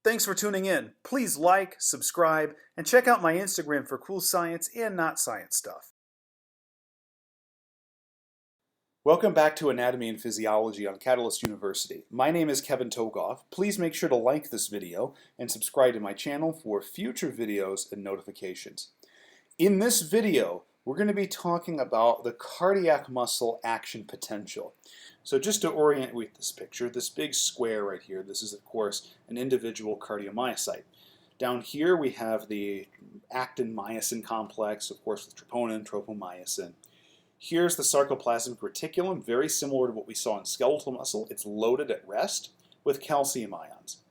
Thanks for tuning in. Please like, subscribe, and check out my Instagram for cool science and not science stuff. Welcome back to Anatomy and Physiology on Catalyst University. My name is Kevin Tokoph. Please make sure to like this video and subscribe to my channel for future videos and notifications. In this video, we're going to be talking about the cardiac muscle action potential. So just to orient with this picture, this big square right here, this is of course an individual cardiomyocyte. Down here we have the actin-myosin complex, of course with troponin, tropomyosin. Here's the sarcoplasmic reticulum, very similar to what we saw in skeletal muscle. It's loaded at rest with calcium ions.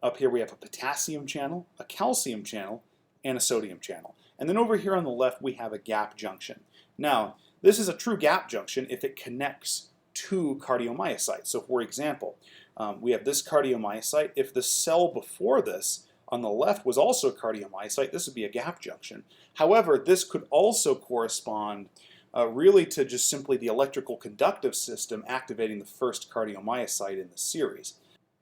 Up here we have a potassium channel, a calcium channel, and a sodium channel. And then over here on the left we have a gap junction. Now, this is a true gap junction if it connects two cardiomyocytes. So for example, we have this cardiomyocyte. If the cell before this on the left was also a cardiomyocyte, this would be a gap junction. However, this could also correspond really to just simply the electrical conductive system activating the first cardiomyocyte in the series.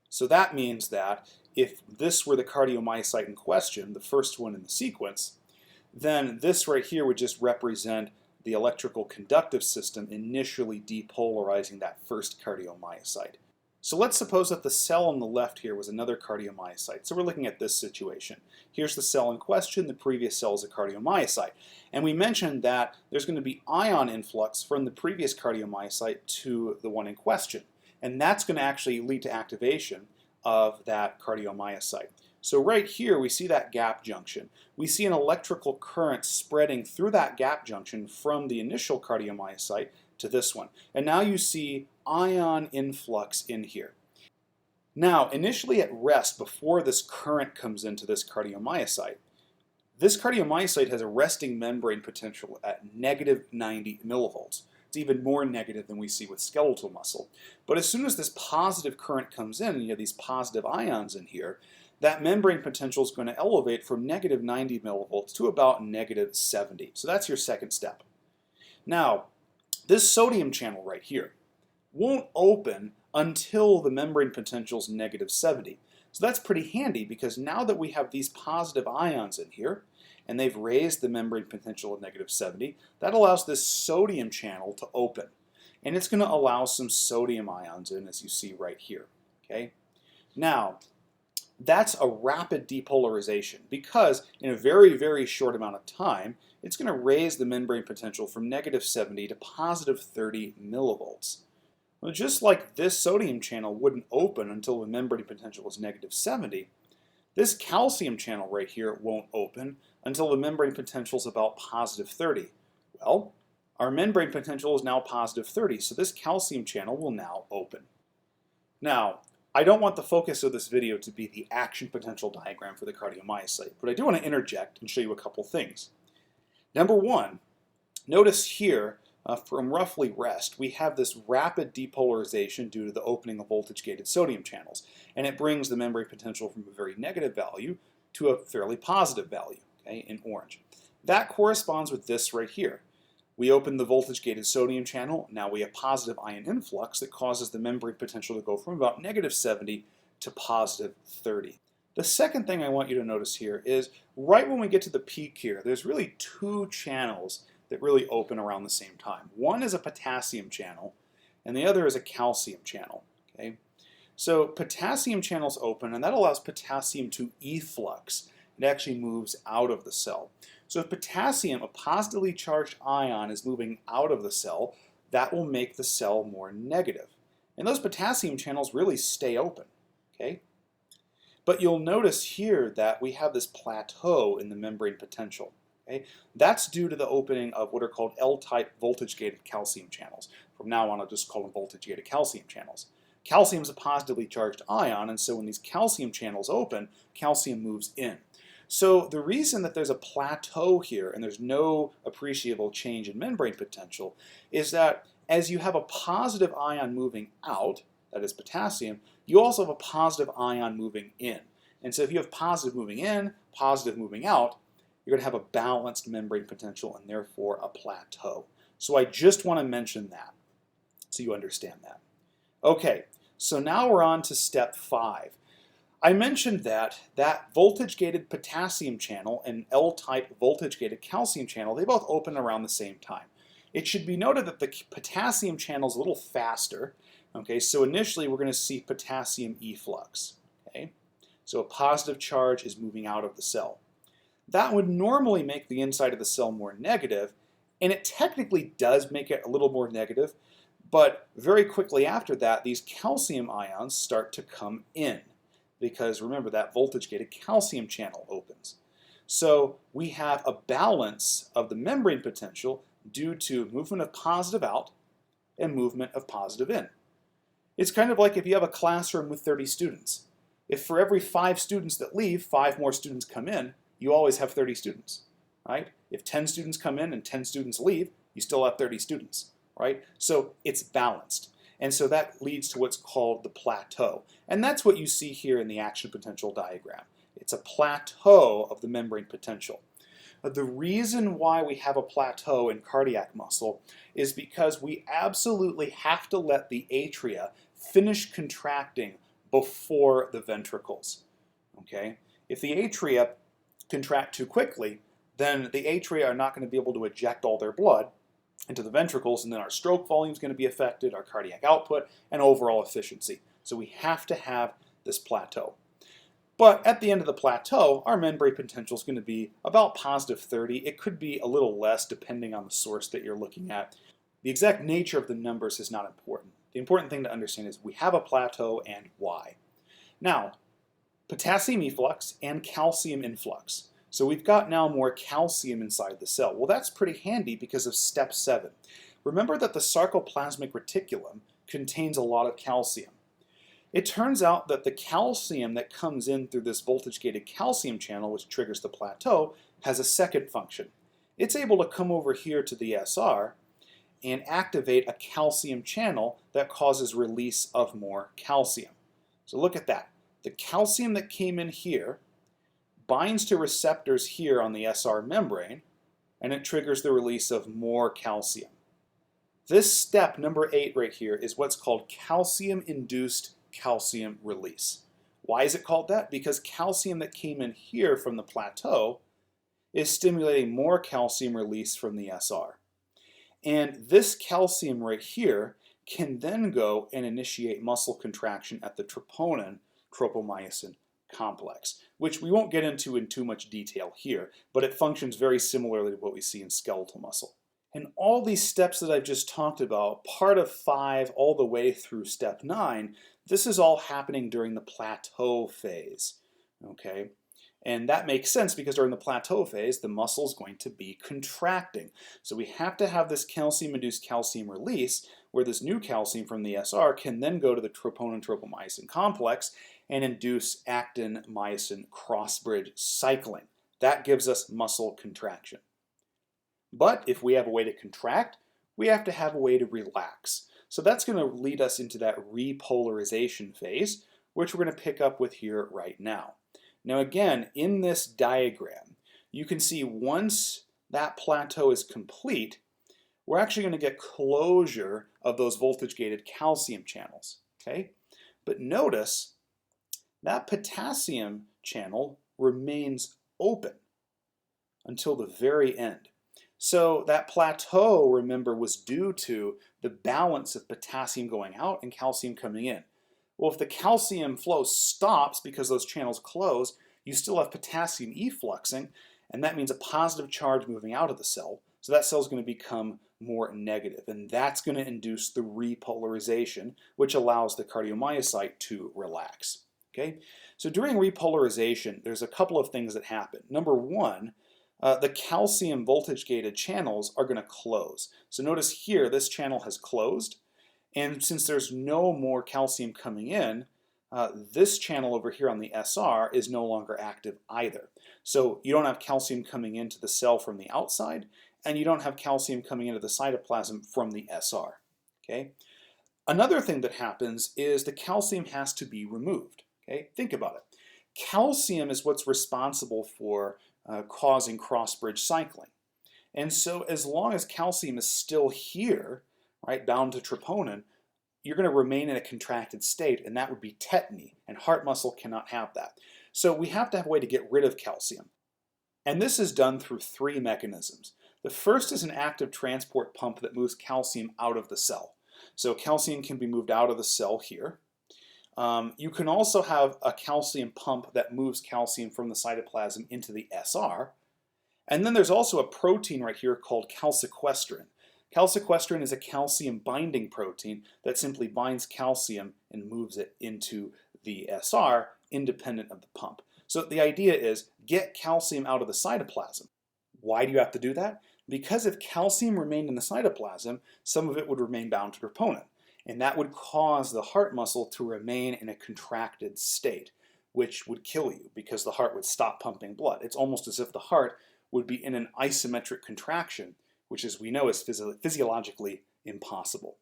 So that means that if this were the cardiomyocyte in question, the first one in the sequence, then this right here would just represent the electrical conductive system initially depolarizing that first cardiomyocyte. So let's suppose that the cell on the left here was another cardiomyocyte. So we're looking at this situation. Here's the cell in question. The previous cell is a cardiomyocyte. And we mentioned that there's going to be ion influx from the previous cardiomyocyte to the one in question. And that's going to actually lead to activation of that cardiomyocyte. So right here we see that gap junction. We see an electrical current spreading through that gap junction from the initial cardiomyocyte to this one. And now you see ion influx in here. Now, initially at rest, before this current comes into this cardiomyocyte has a resting membrane potential at negative 90 millivolts. It's even more negative than we see with skeletal muscle. But as soon as this positive current comes in, and you have these positive ions in here, that membrane potential is going to elevate from negative 90 millivolts to about negative 70. So that's your second step. Now, this sodium channel right here won't open until the membrane potential is negative 70. So that's pretty handy because now that we have these positive ions in here, and they've raised the membrane potential at negative 70, that allows this sodium channel to open. And it's going to allow some sodium ions in, as you see right here. Okay? Now, that's a rapid depolarization because in a very, very short amount of time, it's going to raise the membrane potential from negative 70 to positive 30 millivolts. Well, just like this sodium channel wouldn't open until the membrane potential was negative 70, this calcium channel right here won't open until the membrane potential is about positive 30. Well, our membrane potential is now positive 30, so this calcium channel will now open. Now, I don't want the focus of this video to be the action potential diagram for the cardiomyocyte, but I do want to interject and show you a couple things. Number one, notice here from roughly rest, we have this rapid depolarization due to the opening of voltage-gated sodium channels, and it brings the membrane potential from a very negative value to a fairly positive value, okay, in orange. That corresponds with this right here. We open the voltage-gated sodium channel. Now we have positive ion influx that causes the membrane potential to go from about negative 70 to positive 30. The second thing I want you to notice here is right when we get to the peak here, there's really two channels that really open around the same time. One is a potassium channel, and the other is a calcium channel. Okay? So potassium channels open, and that allows potassium to efflux. It actually moves out of the cell. So if potassium, a positively charged ion, is moving out of the cell, that will make the cell more negative. And those potassium channels really stay open. Okay? But you'll notice here that we have this plateau in the membrane potential. Okay? That's due to the opening of what are called L-type voltage-gated calcium channels. From now on, I'll just call them voltage-gated calcium channels. Calcium is a positively charged ion, and so when these calcium channels open, calcium moves in. So the reason that there's a plateau here and there's no appreciable change in membrane potential is that as you have a positive ion moving out, that is potassium, you also have a positive ion moving in. And so if you have positive moving in, positive moving out, you're going to have a balanced membrane potential and therefore a plateau. So I just want to mention that so you understand that. Okay, so now we're on to step 5. I mentioned that voltage-gated potassium channel and L-type voltage-gated calcium channel, they both open around the same time. It should be noted that the potassium channel is a little faster. Okay, so initially we're going to see potassium efflux. Okay, so a positive charge is moving out of the cell. That would normally make the inside of the cell more negative, and it technically does make it a little more negative, but very quickly after that, these calcium ions start to come in, because remember that voltage-gated calcium channel opens. So we have a balance of the membrane potential due to movement of positive out and movement of positive in. It's kind of like if you have a classroom with 30 students. If for every 5 students that leave, 5 more students come in, you always have 30 students, right? If 10 students come in and 10 students leave, you still have 30 students, right? So it's balanced. And so that leads to what's called the plateau. And that's what you see here in the action potential diagram. It's a plateau of the membrane potential. The reason why we have a plateau in cardiac muscle is because we absolutely have to let the atria finish contracting before the ventricles. Okay? If the atria contract too quickly, then the atria are not going to be able to eject all their blood into the ventricles, and then our stroke volume is going to be affected, our cardiac output, and overall efficiency. So we have to have this plateau. But at the end of the plateau, our membrane potential is going to be about positive 30. It could be a little less depending on the source that you're looking at. The exact nature of the numbers is not important. The important thing to understand is we have a plateau and why. Now, potassium efflux and calcium influx. So we've got now more calcium inside the cell. Well, that's pretty handy because of step 7. Remember that the sarcoplasmic reticulum contains a lot of calcium. It turns out that the calcium that comes in through this voltage-gated calcium channel, which triggers the plateau, has a second function. It's able to come over here to the SR and activate a calcium channel that causes release of more calcium. So look at that. The calcium that came in here binds to receptors here on the SR membrane, and it triggers the release of more calcium. This step, number 8 right here, is what's called calcium-induced calcium release. Why is it called that? Because calcium that came in here from the plateau is stimulating more calcium release from the SR. And this calcium right here can then go and initiate muscle contraction at the troponin tropomyosin complex, which we won't get into in too much detail here, but it functions very similarly to what we see in skeletal muscle. And all these steps that I've just talked about, part of 5 all the way through step 9, this is all happening during the plateau phase, okay? And that makes sense because during the plateau phase, the muscle is going to be contracting. So we have to have this calcium-induced calcium release where this new calcium from the SR can then go to the troponin tropomyosin complex and induce actin-myosin cross-bridge cycling. That gives us muscle contraction. But if we have a way to contract, we have to have a way to relax. So that's going to lead us into that repolarization phase, which we're going to pick up with here right now. Now again, in this diagram, you can see once that plateau is complete, we're actually going to get closure of those voltage-gated calcium channels. Okay? But notice that potassium channel remains open until the very end. So that plateau, remember, was due to the balance of potassium going out and calcium coming in. Well, if the calcium flow stops because those channels close, you still have potassium effluxing, and that means a positive charge moving out of the cell. So that cell is going to become more negative, and that's going to induce the repolarization, which allows the cardiomyocyte to relax. Okay? So during repolarization, there's a couple of things that happen. Number 1, the calcium voltage-gated channels are going to close. So notice here, this channel has closed, and since there's no more calcium coming in, this channel over here on the SR is no longer active either. So you don't have calcium coming into the cell from the outside, and you don't have calcium coming into the cytoplasm from the SR. Okay? Another thing that happens is the calcium has to be removed. Okay? Think about it. Calcium is what's responsible for causing cross-bridge cycling. And so as long as calcium is still here, right, bound to troponin, you're going to remain in a contracted state, and that would be tetany, and heart muscle cannot have that. So we have to have a way to get rid of calcium. And this is done through three mechanisms. The first is an active transport pump that moves calcium out of the cell. So calcium can be moved out of the cell here. You can also have a calcium pump that moves calcium from the cytoplasm into the SR. And then there's also a protein right here called calsequestrin. Calsequestrin is a calcium binding protein that simply binds calcium and moves it into the SR independent of the pump. So the idea is get calcium out of the cytoplasm. Why do you have to do that? Because if calcium remained in the cytoplasm, some of it would remain bound to troponin. And that would cause the heart muscle to remain in a contracted state, which would kill you because the heart would stop pumping blood. It's almost as if the heart would be in an isometric contraction, which, as we know, is physiologically impossible.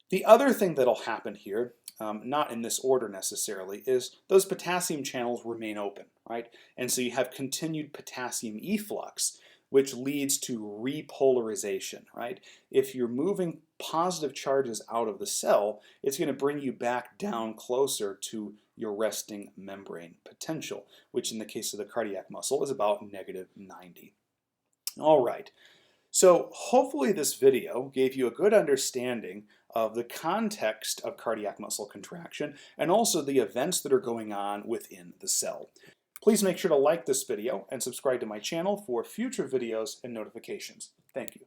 The other thing that'll happen here, not in this order necessarily, is those potassium channels remain open, right? And so you have continued potassium efflux, which leads to repolarization, right? If you're moving positive charges out of the cell, it's going to bring you back down closer to your resting membrane potential, which in the case of the cardiac muscle is about -90. All right. So hopefully this video gave you a good understanding of the context of cardiac muscle contraction and also the events that are going on within the cell. Please make sure to like this video and subscribe to my channel for future videos and notifications. Thank you.